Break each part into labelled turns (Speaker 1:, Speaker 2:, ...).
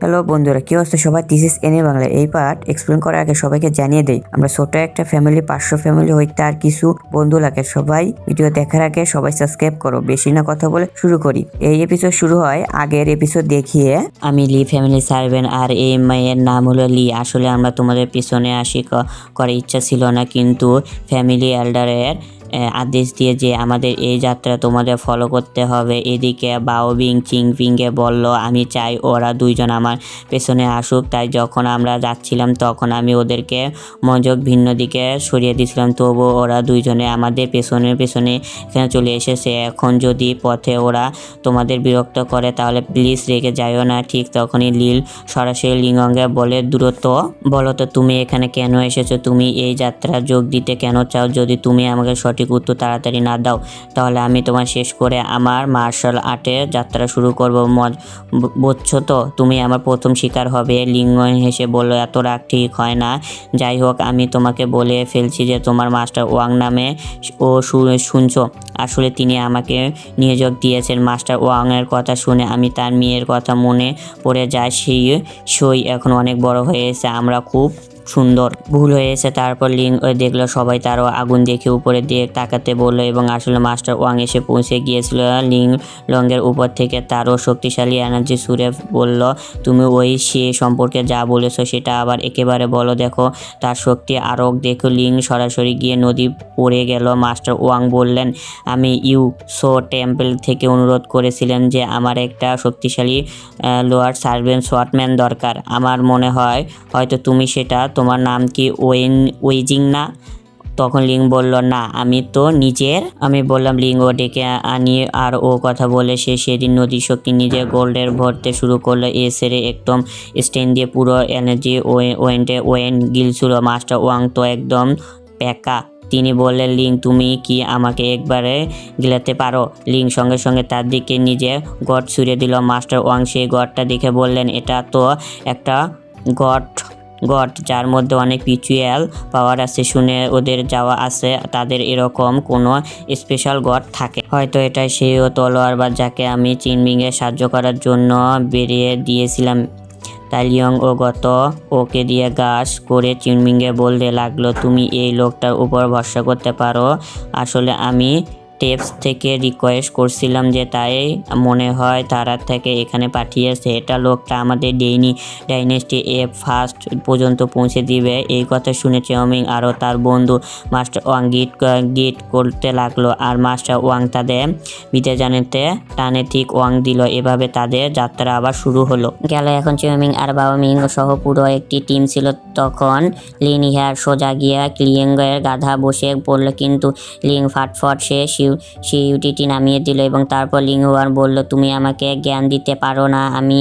Speaker 1: Hello বন্ধুরা, কি অবস্থা সবাই? This is any Bangla. এই পার্ট এক্সপ্লেন করার আগে সবাইকে জানিয়ে দেই, আমরা ছোট একটা ফ্যামিলি, 500 ফ্যামিলি হইতে আর কিছু বন্ধু লাগে। সবাই ভিডিও দেখার আগে সবাই সাবস্ক্রাইব করো। বেশি না কথা বলে শুরু করি। এই এপিসোড শুরু হয় আগের এপিসোড দেখিয়ে। আমি লি ফ্যামিলি সার্ভেন্ট আর এই মেয়ের নাম হলো লি। আসলে আমরা তোমাদের পিছনে আসি করার ইচ্ছা ছিল না, কিন্তু ফ্যামিলি এল্ডারের আদেশ দিয়ে যে আমাদের এই যাত্রা তোমাদের ফলো করতে হবে। এদিকে বাওবিং চিংপিংকে বলল আমি চাই ওরা দুইজন আমার পেছনে আসুক। তাই যখন আমরা যাচ্ছিলাম তখন আমি ওদেরকে মনোযোগ ভিন্ন দিকে সরিয়ে দিয়েছিলাম, তবুও ওরা দুইজনে আমাদের পেছনে এখানে চলে এসেছে। এখন যদি পথে ওরা তোমাদের বিরক্ত করে তাহলে প্লিজ রেগে যাইও না। ঠিক তখনই লীল সরাসরি লিঙ্গঙ্গে বলে দ্রুত বলো তো তুমি এখানে কেন এসেছো? তুমি এই যাত্রা যোগ দিতে কেন চাও? যদি তুমি আমাকে সঠিক উত্তর তাড়াতাড়ি না দাও তাহলে আমি তোমার শেষ করে আমার মার্শাল আর্টের যাত্রা শুরু করবো। বুঝছো তো? তুমি আমার প্রথম শিকার হবে। লিঙ্গ হেসে বলল এত রাগ ঠিক হয় না। যাই হোক, আমি তোমাকে বলে ফেলছি যে তোমার মাস্টার ওয়াং নামে শুনছো। আসলে তিনি আমাকে নিয়োগ দিয়েছেন। মাস্টার ওয়াংয়ের কথা শুনে আমি তার মেয়ের কথা মনে পড়ে যায়। সই এখন অনেক বড় হয়েছে, আমরা খুব সুন্দর। ভুল হয়েছে। তারপর লিং দেখলো সবাই তারও আগুন দেখে উপরে দিয়ে তাকাতে বললো এবং আসলে মাস্টার ওয়াং এসে পৌঁছে গিয়েছিল লিং লংয়ের উপর থেকে। তারও শক্তিশালী এনার্জি সুরে বলল তুমি ওই সে সম্পর্কে যা বলেছো সেটা আবার একেবারে বলো। দেখো তার শক্তি আরও দেখো। লিং সরাসরি গিয়ে নদী পড়ে গেল। মাস্টার ওয়াং বললেন আমি সো টেম্পল থেকে অনুরোধ করেছিলেন যে আমার একটা শক্তিশালী লোয়ার সার্ভেন্ট শর্টম্যান দরকার। আমার মনে হয় হয়তো তুমি সেটা। তোমার নাম কি ওয়েজিং না? তখন লিং বলল না, আমি তো নিজের। আমি বললাম লিং ও ডেকে আনি। আর ও কথা বলে সেদিন নদীর শক্তি নিজের গোল্ডের ভরতে শুরু করলো। এ সেরে একদম স্ট্যান্ড দিয়ে পুরো এনার্জি ওয়েন গিলছিল। মাস্টার ওয়াং তো একদম প্যাকা। তিনি বললেন লিং তুমি কি আমাকে একবারে গিলাতে পারো? লিং সঙ্গে সঙ্গে তার দিকে নিজে গড ছুঁড়ে দিল। মাস্টার ওয়াং সেই গডটা দেখে বললেন এটা তো একটা গড যার মধ্যে অনেক স্পিরিচুয়াল পাওয়ার আছে। শুনে ওদের যাওয়া আছে তাদের এরকম কোনো স্পেশাল গড থাকে। হয়তো এটাই সেই তলোয়ার বা যাকে আমি চিনমিংয়ে সাহায্য করার জন্য বেরিয়ে দিয়েছিলাম। তাই লিয়ং ও ওকে দিয়ে গাছ করে চিনমিংয়ে বলতে লাগলো তুমি এই লোকটার উপর ভরসা করতে পারো। আসলে আমি টেপস থেকে রিকোয়েস্ট করছিলাম যে তাই মনে হয় তারা থেকে এখানে পাঠিয়েছে। এটা লোকটা আমাদের ডাইনেস্টি ফার্স্ট পর্যন্ত পৌঁছে দিবে। এই কথা শুনে চিয়াওমিং আরও তার বন্ধু মাস্টার ওয়াং গিট করতে লাগলো। আর মাস্টার ওয়াং তাদের বিদে জানাতে টানে ঠিক ওয়াং দিল। এভাবে তাদের যাত্রা আবার শুরু হলো। গেল এখন চিয়াওমিং আর বাওমিং সহ পুরো একটি টিম ছিল। তখন লিন ইহার সোজা গিয়া লিয়েংয়ের গাধা বসে পড়ল, কিন্তু লিং ফাটফট সে ইউটিটি নামিয়ে দিল এবং তারপর লিং ওয়ান বলল তুমি আমাকে জ্ঞান দিতে পারো না, আমি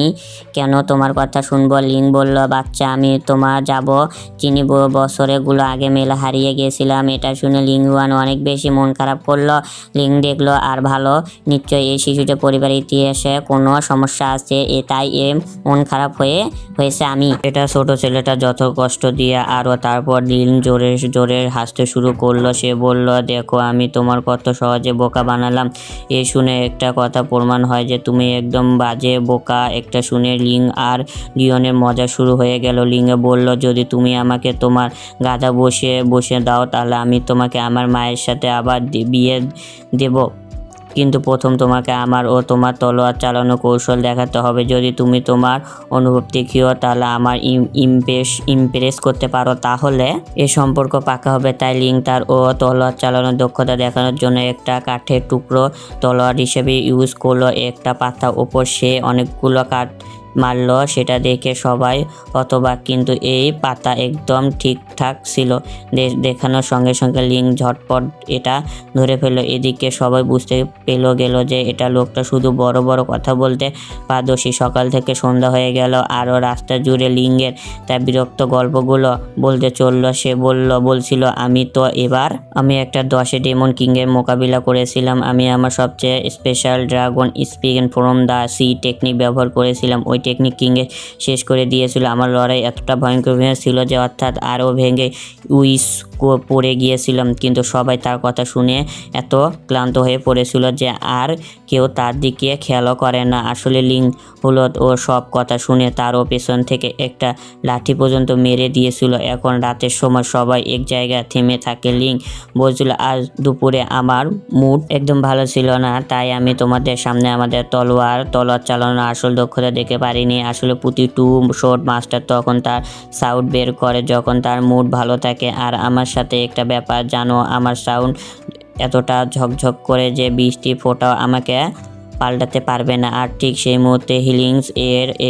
Speaker 1: কেন তোমার কথা শুনবো? লিং বলল বাচ্চা, আমি তোমার যাব চিনি বছরগুলো আগে মেলা হারিয়ে গিয়েছিলাম। এটা শুনে লিং ওয়ান অনেক বেশি মন খারাপ করলো। লিং দেখলো আর ভালো, নিশ্চয়ই এই শিশুটির পরিবারের ইতিহাসে কোনো সমস্যা আছে, তাই মন খারাপ হয়েছে। আমি এটা ছোট ছেলেটা যত কষ্ট দিয়ে আরও। তারপর লিং জোরে হাসতে শুরু করলো। সে বলল দেখো আমি তোমার কত সহজে বোকা বানালাম। এ শুনে একটা কথা প্রমাণ হয় যে তুমি একদম বাজে বোকা। একটা শুনে লিং আর লিওনের মজা শুরু হয়ে গেল। লিংয়ে বলল যদি তুমি আমাকে তোমার গাধা বসে দাও তাহলে আমি তোমাকে আমার মায়ের সাথে আবার বিয়ে দেব, কিন্তু প্রথম তোমাকে আমার ও তোমার তলোয়ার চালানো কৌশল দেখাতে হবে। যদি তুমি তোমার অনুভব দেখিও তাহলে আমার ইমপ্রেস করতে পারো তাহলে এ সম্পর্ক পাকা হবে। তাই লিং তার ও তলোয়ার চালানোর দক্ষতা দেখানোর জন্য একটা কাঠের টুকরো তলোয়ার হিসেবে ইউজ করলো। একটা পাতার ওপর সে অনেকগুলো কাঠ মারল। সেটা দেখে সবাই হতবাক, কিন্তু এই পাতা একদম ঠিকঠাক ছিল। দেখানোর সঙ্গে সঙ্গে লিং ঝটপট এটা ধরে ফেলল। এদিকে সবাই বুঝতে গেল যে এটা লোকটা শুধু বড় বড় কথা বলতে পারদর্শী। সকাল থেকে সন্ধ্যা হয়ে গেল আরও রাস্তা জুড়ে লিংয়ের তার বিরক্ত গল্পগুলো বলতে চললো। সে বলছিল আমি একটা 10 ডেমন কিংয়ের মোকাবিলা করেছিলাম। আমি আমার সবচেয়ে special dragon speaking from the sea technique ব্যবহার করেছিলাম। ওই টেকনিক কিংয়ে শেষ করে দিয়েছিল। আমার লড়াই এতটা ভয়ঙ্কর ছিল যে অর্থাৎ আরও ভেঙে উইস পড়ে গিয়েছিলাম, কিন্তু সবাই তার কথা শুনে এত ক্লান্ত হয়ে পড়েছিল যে আর কেউ তার দিকে খেয়ালও করে না। আসলে লিং হলো ও সব কথা শুনে তারও পেছন থেকে একটা লাঠি পর্যন্ত মেরে দিয়েছিল। এখন রাতের সময় সবাই এক জায়গায় থেমে থাকে। লিং বলছিল, আজ দুপুরে আমার মুড একদম ভালো ছিল না, তাই আমি তোমাদের সামনে আমাদের তলোয়ার চালানোর আসল দক্ষতা দেখতে পারিনি। আসলে প্রতি টু শট মাস্টার তখন তার সাউন্ড বের করে যখন তার মুড ভালো থাকে। আর আমার সাথে একটা ব্যাপার জানো, আমার সাউন্ড এতটা ঝকঝক করে যে বৃষ্টি ফোঁটাও আমাকে পাল্টাতে পারবে না। আর ঠিক সেই মুহূর্তে হিলিংস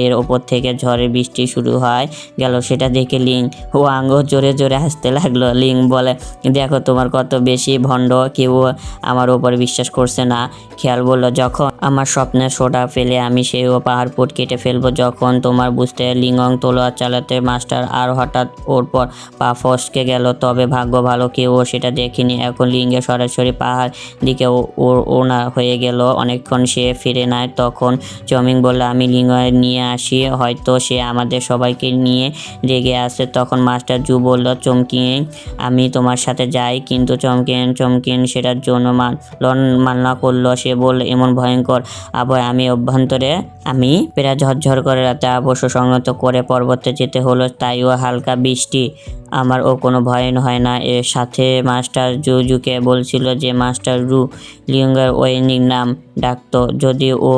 Speaker 1: এর ওপর থেকে ঝড়ের বৃষ্টি শুরু হয় গেল। সেটা দেখে লিং ও আঙ্গ জোরে জোরে হাসতে লাগলো। লিং বলে, দেখো তোমার কত বেশি ভণ্ড, কেউ আমার ওপর বিশ্বাস করছে না। খেয়াল বলল, যখন আমার স্বপ্নের সোডা ফেলে আমি সেই পাহাড় পুট কেটে ফেলবো। যখন তোমার বুঝতে লিংং তলোয়ার চালাতে মাস্টার আর হঠাৎ ওর পর পা ফসকে গেল। তবে ভাগ্য ভালো কেউ সেটা দেখেনি। এখন লিঙ্গে সরাসরি পাহাড় দিকে ওনা হয়ে গেল। অনেকক্ষণ সে ফিরে নাই। তখন চমিং বলল, আমি লিঙ্গ নিয়ে আসি, হয়তো সে আমাদের সবাইকে নিয়ে রেগে আছে। তখন মাস্টার জু বলল, চমকিং আমি তোমার সাথে যাই। কিন্তু চমকিন সেটার জন্য মাননা করলো। সে বলল, এমন ভয়ঙ্কর আবহাওয়া আমি অভ্যন্তরে আমি প্রায় ঝরঝর করে রাতে অবশ্য সংগত করে পর্বতে যেতে হলো, তাইও হালকা বৃষ্টি আমার ও কোনো ভয় হয় না। এর সাথে মাস্টার জুকে বলছিল যে মাস্টার রু লিঙ্গের ওয়েনিং নাম ডাকতো। যদি ও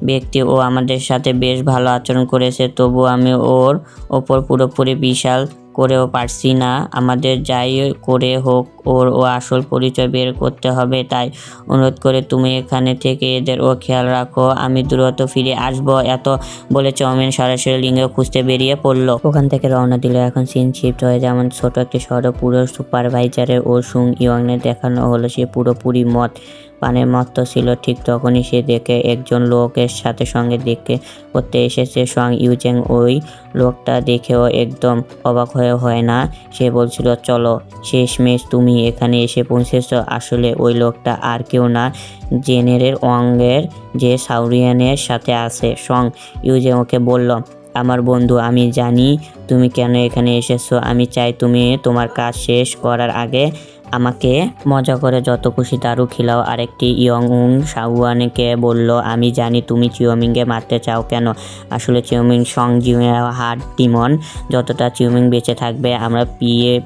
Speaker 1: ব্যক্তি ও আমাদের সাথে বেশ ভালো আচরণ করেছে, তবু আমি ওর ওপর পুরোপুরি বিশাল করেও পারছি না। আমাদের যাই করে হোক ওর আসল পরিচয় বের করতে হবে। তাই অনুরোধ করে তুমি এখানে থেকে এদের ও খেয়াল রাখো, আমি দ্রুত ফিরে আসবো। এত বলে চাউমিন সরাসরি লিঙ্গ খুঁজতে বেরিয়ে পড়লো। ওখান থেকে রওনা দিল। এখন সিন শিফট হয়ে যেমন ছোট একটি শহরে পুরো সুপারভাইজারের ও সুং ইয়ংয়ের দেখানো হলো। সে পুরোপুরি পানের মত্ত ছিল। ঠিক তখনই সে দেখে একজন লোকের সাথে সঙ্গে দেখে করতে এসেছে সং ইউজেং। ওই লোকটা দেখেও একদম অবাক হয় না। সে বলছিল, চলো শেষমেশ তুমি এখানে এসে পৌঁছেছ। আসলে ওই লোকটা আর কেউ না, জেনারেল ওয়াংয়ের যে সাউরিয়ানের সাথে আছে। সং ইউজেং ওকে বলল, আমার বন্ধু, আমি জানি তুমি কেন এখানে এসেছো। আমি চাই তুমি তোমার কাজ শেষ করার আগে আমাকে মজা করে যত খুশি দারু খিলাও। আরেকটি ইয়ং শাওয়ানকে বলল, আমি জানি তুমি চিওমিংকে মারতে চাও কেন। আসলে চিওমিং সং জিংয়ের হার্ট ডিমন। যতটা চিওমিং বেঁচে থাকবে আমরা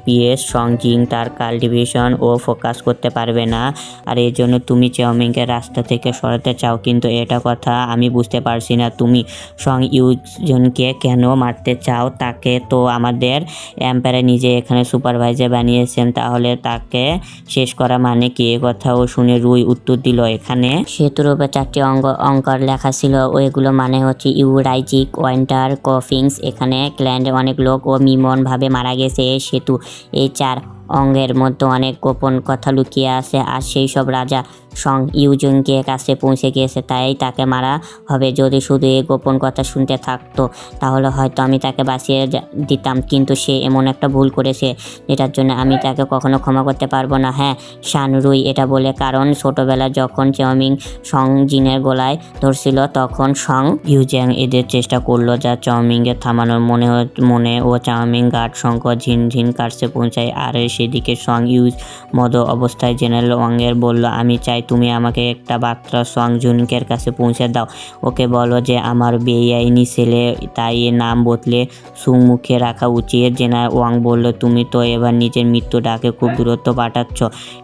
Speaker 1: পিএস সং জিং তার কাল্টিভেশন ও ফোকাস করতে পারবে না। আর এই জন্য তুমি চিওমিংকে রাস্তা থেকে সরাতে চাও। কিন্তু এটা কথা আমি বুঝতে পারছি না, তুমি সং ইউজনকে কেন মারতে চাও? তাকে তো আমাদের এম্পায়ার নিজে এখানে সুপারভাইজার বানিয়েছেন, তাহলে তাকে শেষ করা মানে কি? এ কথাও শুনে রুই উত্তর দিল, এখানে সেতুর উপর 4টি অঙ্কর লেখা ছিল। ওইগুলো মানে হচ্ছে ইউরাইজিক ওয়ান্টার কফিংস। এখানে ক্ল্যান্ডে অনেক লোক ও মিমন ভাবে মারা গেছে। এই সেতু এই 4 অঙ্গের মধ্যে অনেক গোপন কথা লুকিয়ে আছে। আর সেই সব রাজা সং ইউজংকে কাছে পৌঁছে গিয়েছে, তাই তাকে মারা হবে। যদি শুধু এই গোপন কথা শুনতে থাকতো তাহলে হয়তো আমি তাকে বাঁচিয়ে দিতাম, কিন্তু সে এমন একটা ভুল করেছে যেটার জন্য আমি তাকে কখনো ক্ষমা করতে পারবো না। হ্যাঁ শান রুই এটা বলে, কারণ ছোটবেলায় যখন চাওমিং সং জিনের গলায় ধরছিল তখন সং ইউজেং এদের চেষ্টা করলো যা চাওমিংকে থামানোর। মনে ও চাওমিং গার্ড শঙ্কর ঝিনঝিন কাছে পৌঁছায়। আর সেদিকে সং ইউজ মদ অবস্থায় জেনারেল ওয়াংয়ের বলল, আমি চাই তুমি আমাকে একটা বার্তা সং জুনকের কাছে পৌঁছে দাও। ওকে বলো যে আমার বেআইনি ছেলে, তাই এর নাম বদলে সুং মুখে রাখা উচিত। জেনারেল ওয়াং বলল, তুমি তো এবার নিজের মৃত্যু ডাকে খুব দূরত্ব পাঠাচ্ছ।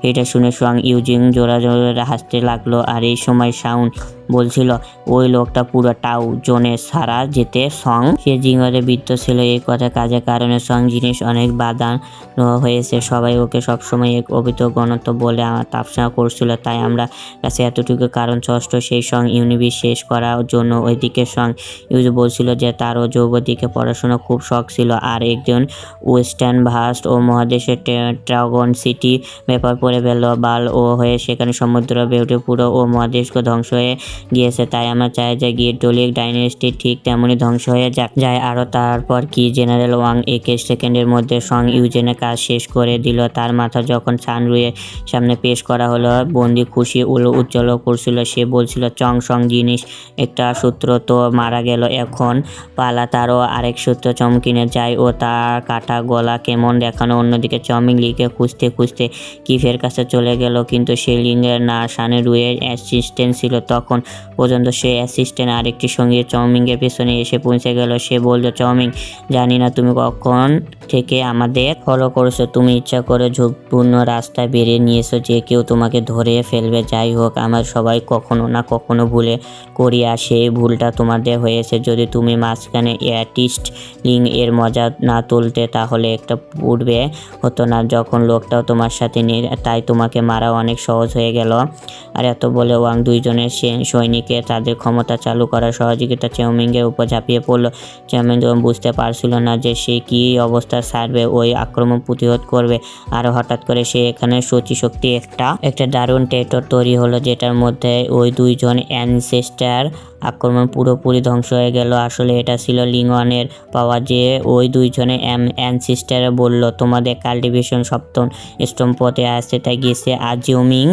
Speaker 1: এটা শুনে সং ইউজিং জোরা জোরে হাসতে লাগলো। আর এই সময় সাউন্ড বলছিল, ওই লোকটা পুরো টাউ জোনে সারা যেতে সং সে জিঙ্গরে বৃত্ত ছিল। এই কথা কাজের কারণে সং জিনিস অনেক বাধা হয়েছে। সবাই ওকে সবসময় এক অভিত গণত্ব বলে আমার তাপসা করছিল, তাই আমরা কাছে এতটুকু কারণ ষষ্ঠ সেই সং ইউনিভার্স শেষ করার জন্য। ওইদিকে সং ইউজ বলছিল যে তারও যৌব দিকে পড়াশোনা খুব শখ ছিল। আর একজন ওয়েস্টার্ন ভাস্ট ও মহাদেশের ড্রাগন সিটি ব্যাপার পড়ে ফেলল বাল ও হয়ে সেখানে সমুদ্র বেউটে পুরো ও মহাদেশকে ধ্বংস হয়ে গিয়েছে, তাই আমরা চাই যে গিরডলিক ডাইনেস্টি ঠিক তেমনই ধ্বংস হয়ে যায়। আরও তারপর কি জেনারেল ওয়াং 21 সেকেন্ডের মধ্যে সং ইউজেনের কাজ শেষ করে দিল। তার মাথা যখন চানরুয়ের সামনে পেশ করা হলো, বন্দি খুশি উজ্জ্বল করছিল। সে বলছিল, চং সং জিনিস একটা সূত্র তো মারা গেল, এখন পালা তারও আরেক সূত্র চমকিনে যায় ও তার কাটা গলা কেমন দেখানো। অন্যদিকে চাওমিং লিকে খুঁজতে খুঁজতে কিফের কাছে চলে গেল, কিন্তু সে লিঙ্গের না সানেরুয়ের অ্যাসিস্ট্যান্ট ছিল। তখন পর্যন্ত সে অ্যাসিস্ট্যান্ট আরেকটি সঙ্গে চাওমিংয়ের পেছনে এসে পৌঁছে গেল। সে বলল, চাওমিং, জানি না তুমি কখন থেকে আমাদের ফলো করেছো, তুমি ইচ্ছা করে ঝুঁকপূর্ণ রাস্তায় বেরিয়ে নিয়েছো যে কেউ তোমাকে ধরে ফেলবে। যাই হোক, আমরা সবাই কখনো না কখনো ভুলে করি, আর সেই ভুলটা তোমাদের হয়েছে। যদি তুমি মাঝখানে অ্যাটিস্ট লিং এর মজা না তুলতে তাহলে একটা পূর্বে হতো না, যখন লোকটাও তোমার সাথে নেই, তাই তোমাকে মারা অনেক সহজ হয়ে গেল। আর এত বলে ওয়াং দুইজনের সৈনিকে তাদের ক্ষমতা চালু করার সহযোগিতা চাওমিংয়ের উপর ঝাঁপিয়ে পড়লো। চাওমিং বুঝতে পারছিল না যে সে কী অবস্থা ছাড়বে, ওই আক্রমণ প্রতিরোধ করবে। আর হঠাৎ করে সে এখানে শক্তি একটা দারুণ টেটর তৈরি হলো, যেটার মধ্যে ওই দুইজন অ্যানসেস্টার আক্রমণ পুরোপুরি ধ্বংস হয়ে গেল। আসলে এটা ছিল লিংওয়ানের পাওয়া, যে ওই দুইজনে অ্যানসেস্টার বলল, তোমাদের কাল্টিভেশন সপ্তম স্তম্ভতে আসতে তাই গেছে। আর জিওমিং